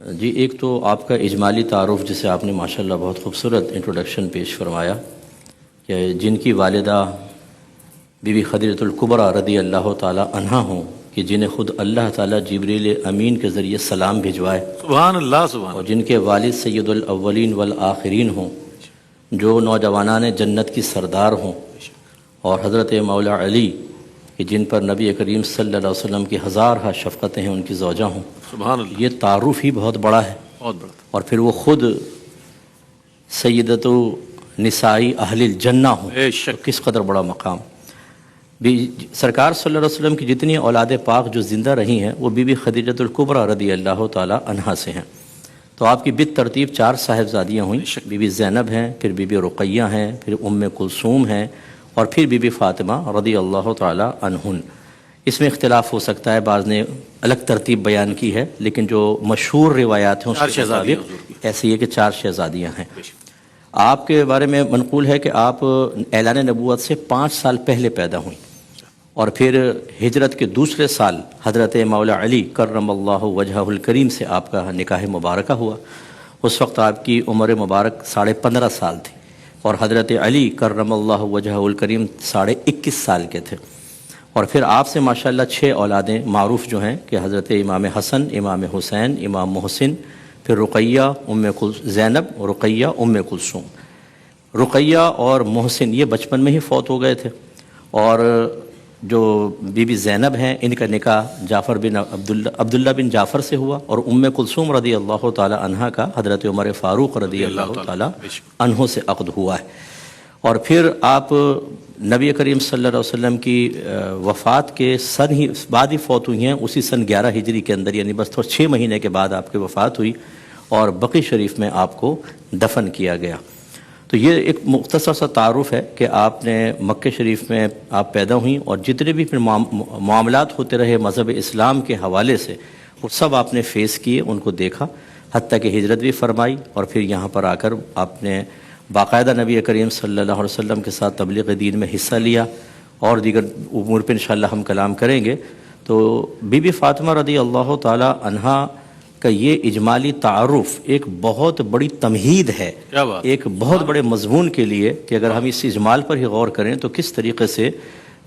جی ایک تو آپ کا اجمالی تعارف جسے آپ نے ماشاءاللہ بہت خوبصورت انٹروڈکشن پیش فرمایا کہ جن کی والدہ بی بی خدیجۃ الکبریٰ رضی اللہ تعالی عنہا ہوں کہ جنہیں خود اللہ تعالی جبریل امین کے ذریعے سلام بھجوائے، سبحان اللہ سبحان اور جن کے والد سید الاولین والآخرین ہوں، جو نوجوانان جنت کی سردار ہوں، اور حضرت مولا علی کہ جن پر نبی کریم صلی اللہ علیہ وسلم کی ہزارہ شفقتیں ہیں، ان کی زوجہ ہوں، سبحان اللہ، یہ تعارف ہی بہت بڑا ہے۔ بہت بڑا۔ اور پھر وہ خود سیدۃ نسائی اہل الجنہ ہوں، بے تو شک، کس قدر بڑا مقام۔ سرکار صلی اللہ علیہ وسلم کی جتنی اولاد پاک جو زندہ رہی ہیں وہ بی بی خدیجۃ الکبریٰ رضی اللہ تعالی عنہا سے ہیں۔ تو آپ کی بالترتیب 4 صاحبزادیاں ہوئیں، بی بی زینب ہیں، پھر بی بی رقیہ ہیں، پھر ام کلثوم ہیں، اور پھر بی بی فاطمہ رضی اللہ تعالی عنہن۔ اس میں اختلاف ہو سکتا ہے، بعض نے الگ ترتیب بیان کی ہے، لیکن جو مشہور روایات ہیں اس 4 کے شہزادیاں مطابق حضور کی۔ ایسی ہے کہ 4 شہزادیاں ہیں۔ بے شک۔ آپ کے بارے میں منقول ہے کہ آپ اعلان نبوت سے 5 سال پہلے پیدا ہوئیں، اور پھر ہجرت کے دوسرے سال حضرت مولا علی کرم اللہ وجہہ الکریم سے آپ کا نکاح مبارکہ ہوا۔ اس وقت آپ کی عمر مبارک 15.5 سال تھی، اور حضرت علی کرم اللہ وجہہ الکریم 21.5 سال کے تھے۔ اور پھر آپ سے ماشاءاللہ 6 اولادیں معروف جو ہیں کہ حضرت امام حسن، امام حسین، امام محسن، پھر رقیہ، زینب، رقیہ، ام کلثوم۔ رقیہ اور محسن یہ بچپن میں ہی فوت ہو گئے تھے، اور جو بی بی زینب ہیں ان کا نکاح جعفر بن عبداللہ بن جعفر سے ہوا، اور ام کلثوم رضی اللہ تعالی عنہا کا حضرت عمر فاروق رضی اللہ تعالی عنہ سے عقد ہوا ہے۔ اور پھر آپ نبی کریم صلی اللہ علیہ وسلم کی وفات کے سن ہی بعد ہی فوت ہوئی ہیں، اسی سن 11 ہجری کے اندر، یعنی بس 6 مہینے کے بعد آپ کی وفات ہوئی، اور بقی شریف میں آپ کو دفن کیا گیا۔ تو یہ ایک مختصر سا تعارف ہے کہ آپ نے مکہ شریف میں آپ پیدا ہوئیں، اور جتنے بھی پھر معاملات ہوتے رہے مذہب اسلام کے حوالے سے وہ سب آپ نے فیس کیے، ان کو دیکھا، حتیٰ کہ ہجرت بھی فرمائی، اور پھر یہاں پر آ کر آپ نے باقاعدہ نبی کریم صلی اللہ علیہ وسلم کے ساتھ تبلیغ دین میں حصہ لیا، اور دیگر امور پہ انشاءاللہ ہم کلام کریں گے۔ تو بی بی فاطمہ رضی اللہ تعالی عنہا کا یہ اجمالی تعارف ایک بہت بڑی تمہید ہے، کیا بات، ایک بہت بڑے مضمون کے لیے کہ اگر ہم اس اجمال پر ہی غور کریں تو کس طریقے سے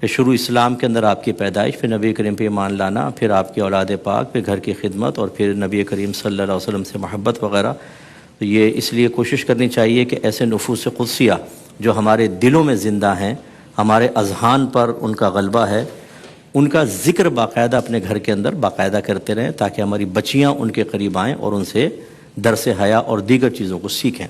شروع اسلام کے اندر آپ کی پیدائش، پھر نبی کریم پہ ایمان لانا، پھر آپ کی اولاد پاک، پھر گھر کی خدمت، اور پھر نبی کریم صلی اللہ علیہ وسلم سے محبت وغیرہ۔ تو یہ اس لیے کوشش کرنی چاہیے کہ ایسے نفوس قدسیہ جو ہمارے دلوں میں زندہ ہیں، ہمارے اذہان پر ان کا غلبہ ہے، ان کا ذکر باقاعدہ اپنے گھر کے اندر باقاعدہ کرتے رہیں، تاکہ ہماری بچیاں ان کے قریب آئیں اور ان سے درس حیا اور دیگر چیزوں کو سیکھیں۔